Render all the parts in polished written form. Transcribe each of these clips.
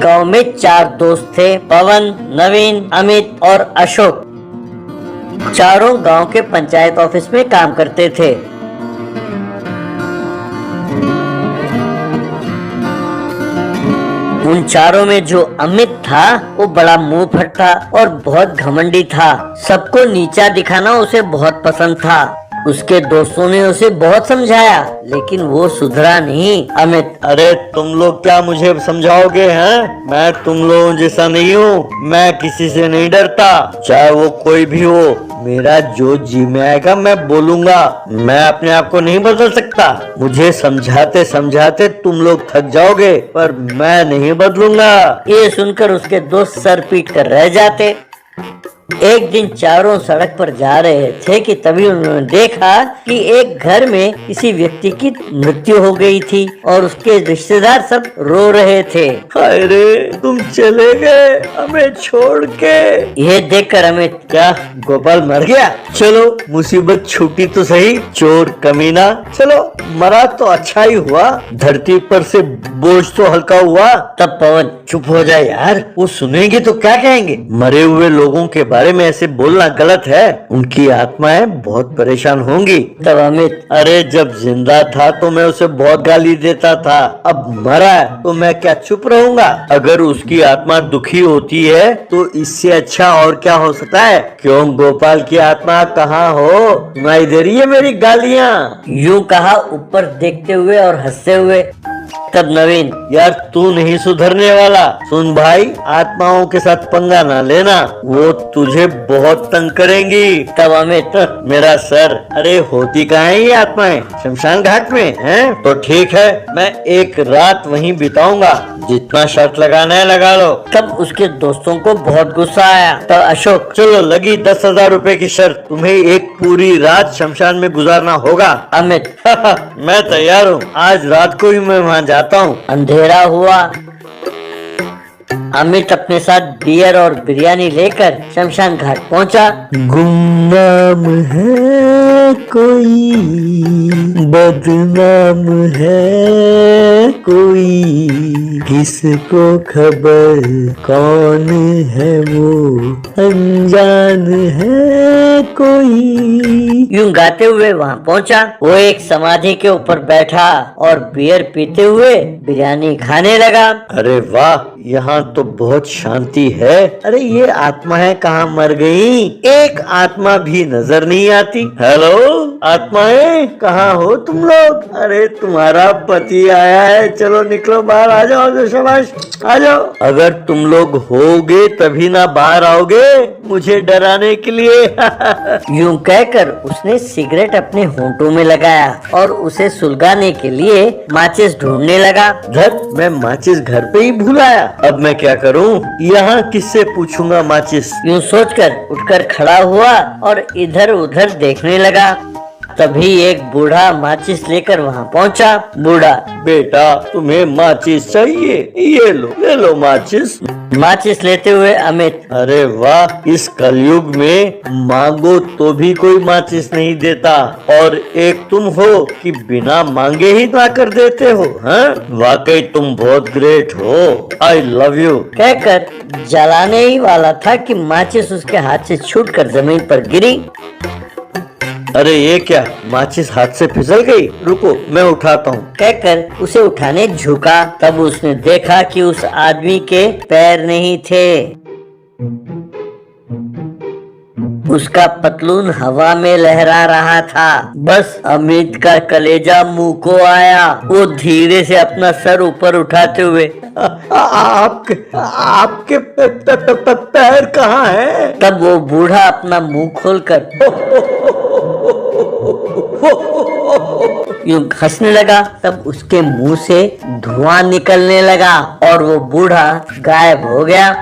गांव में 4 दोस्त थे, पवन, नवीन, अमित और अशोक। चारों गांव के पंचायत ऑफिस में काम करते थे। उन चारों में जो अमित था वो बड़ा मुंह फट्टा और बहुत घमंडी था। सबको नीचा दिखाना उसे बहुत पसंद था। उसके दोस्तों ने उसे बहुत समझाया लेकिन वो सुधरा नहीं। अमित, अरे तुम लोग क्या मुझे समझाओगे हैं? मैं तुम लोगों जैसा नहीं हूँ। मैं किसी से नहीं डरता, चाहे वो कोई भी हो। मेरा जो जी में आएगा मैं बोलूंगा। मैं अपने आप को नहीं बदल सकता। मुझे समझाते समझाते तुम लोग थक जाओगे, पर मैं नहीं बदलूंगा। ये सुनकर उसके दोस्त सर पीट कर रह जाते। एक दिन चारों सड़क पर जा रहे थे कि तभी उन्होंने देखा कि एक घर में किसी व्यक्ति की मृत्यु हो गई थी और उसके रिश्तेदार सब रो रहे थे। अरे तुम चले गए हमें छोड़ के। यह देखकर अमित, क्या गोपाल मर गया? चलो मुसीबत छूटी तो सही, चोर कमीना। चलो मरा तो अच्छा ही हुआ, धरती पर से बोझ तो हल्का हुआ। तब पवन, चुप हो जाए यार, वो सुनेंगे तो क्या कहेंगे? मरे हुए लोगों के बारे में ऐसे बोलना गलत है। उनकी आत्माएं बहुत परेशान होंगी। तब अमित, अरे जब जिंदा था तो मैं उसे बहुत गाली देता था, अब मरा है तो मैं क्या चुप रहूंगा? अगर उसकी आत्मा दुखी होती है तो इससे अच्छा और क्या हो सकता है? क्यों गोपाल की आत्मा कहाँ हो? सुनाई दे रही है मेरी गालियाँ? यूं कहा ऊपर देखते हुए और हंसते हुए। तब नवीन, यार तू नहीं सुधरने वाला। सुन भाई, आत्माओं के साथ पंगा ना लेना, वो तुझे बहुत तंग करेंगी। तब अमित, मेरा सर, अरे होती कहाँ है ये आत्माएं? शमशान घाट में हैं? तो ठीक है, मैं एक रात वहीं बिताऊंगा। जितना शर्त लगाना है लगा लो। तब उसके दोस्तों को बहुत गुस्सा आया। तब अशोक, चलो लगी 10,000 रुपए की शर्त, तुम्हें एक पूरी रात शमशान में गुजारना होगा। अमित, मैं तैयार हूँ, आज रात को ही मैं वहाँ जाता हूँ। अंधेरा हुआ। अमित अपने साथ बियर और बिरयानी लेकर शमशान घाट पहुंचा। गुमनाम है कोई, बदनाम है कोई, किसको खबर कौन है वो, अनजान है कोई। यूं गाते हुए वहां पहुंचा। वो एक समाधि के ऊपर बैठा और बियर पीते हुए बिरयानी खाने लगा। अरे वाह, यहाँ तो बहुत शांति है। अरे ये आत्माएं कहाँ मर गई? एक आत्मा भी नजर नहीं आती। हेलो आत्माएं, कहाँ हो तुम लोग? अरे तुम्हारा पति आया है, चलो निकलो बाहर, आ जाओ। शाबाश, आ जाओ। अगर तुम लोग होगे तभी ना बाहर आओगे मुझे डराने के लिए। यूं कहकर उसने सिगरेट अपने होंठों में लगाया और उसे सुलगाने के लिए माचिस ढूंढने लगा। धत, मैं माचिस घर पे ही भूल आया। अब मैं क्या करूं? यहाँ किससे पूछूंगा माचिस? यूं सोचकर उठकर खड़ा हुआ और इधर उधर देखने लगा। तभी एक बूढ़ा माचिस लेकर वहां पहुंचा। बूढ़ा, बेटा तुम्हें माचिस चाहिए? ये लो, ले लो माचिस। माचिस लेते हुए अमित, अरे वाह, इस कलयुग में मांगो तो भी कोई माचिस नहीं देता, और एक तुम हो कि बिना मांगे ही ला कर देते हो। हाँ, वाकई तुम बहुत ग्रेट हो। I love you. कहकर जलाने ही वाला था कि माचिस उसके हाथ से छूटकर जमीन पर गिरी। अरे ये क्या, माचिस हाथ से फिसल गई? रुको मैं उठाता हूँ। कहकर उसे उठाने झुका। तब उसने देखा कि उस आदमी के पैर नहीं थे। उसका पतलून हवा में लहरा रहा था। बस अमित का कलेजा मुंह को आया। वो धीरे से अपना सर ऊपर उठाते हुए, आपके पैर कहाँ हैं? तब वो बूढ़ा अपना मुंह खोलकर यूं हंसने लगा। तब उसके मुंह से धुआं निकलने लगा और वो बूढ़ा गायब हो गया।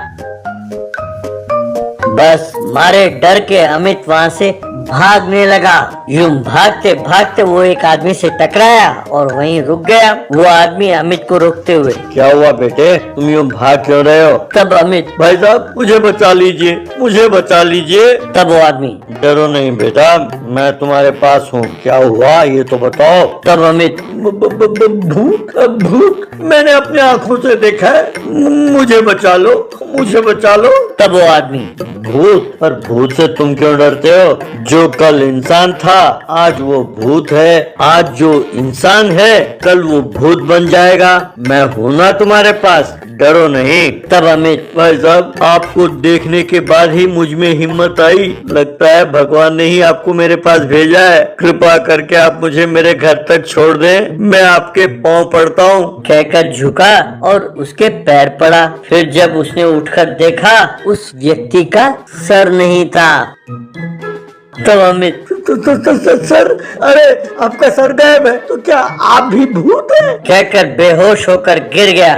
बस मारे डर के अमित वहाँ से भागने लगा। यूं भागते भागते वो एक आदमी से टकराया और वहीं रुक गया। वो आदमी अमित को रोकते हुए, क्या हुआ बेटे, तुम यूं भाग क्यों रहे हो? तब अमित, भाई साहब मुझे बचा लीजिए, मुझे बचा लीजिए। तब वो आदमी, डरो नहीं बेटा, मैं तुम्हारे पास हूँ। क्या हुआ ये तो बताओ। तब अमित, भूत भूत मैंने अपने आंखों से देखा है, मुझे बचा लो, मुझे बचा लो। तब वो आदमी, भूत? पर भूत से तुम क्यों डरते हो? जो कल इंसान था आज वो भूत है, आज जो इंसान है कल वो भूत बन जाएगा। मैं हूं ना तुम्हारे पास, डरो नहीं। तब अमित, भाई साहब आपको देखने के बाद ही मुझ में हिम्मत आई, लगता है भगवान ने ही आपको मेरे पास भेजा है। कृपा करके आप मुझे मेरे घर तक छोड़ दें, मैं आपके पांव पड़ता हूँ। कहकर झुका और उसके पैर पड़ा। फिर जब उसने उठकर देखा उस व्यक्ति का सर नहीं था। तब अमित, सर, अरे आपका सर गायब है, तो क्या आप भी भूत हैं? कहकर बेहोश होकर गिर गया।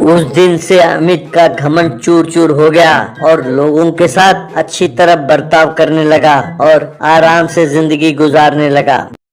उस दिन से अमित का घमंड चूर चूर हो गया और लोगों के साथ अच्छी तरह बर्ताव करने लगा और आराम से जिंदगी गुजारने लगा।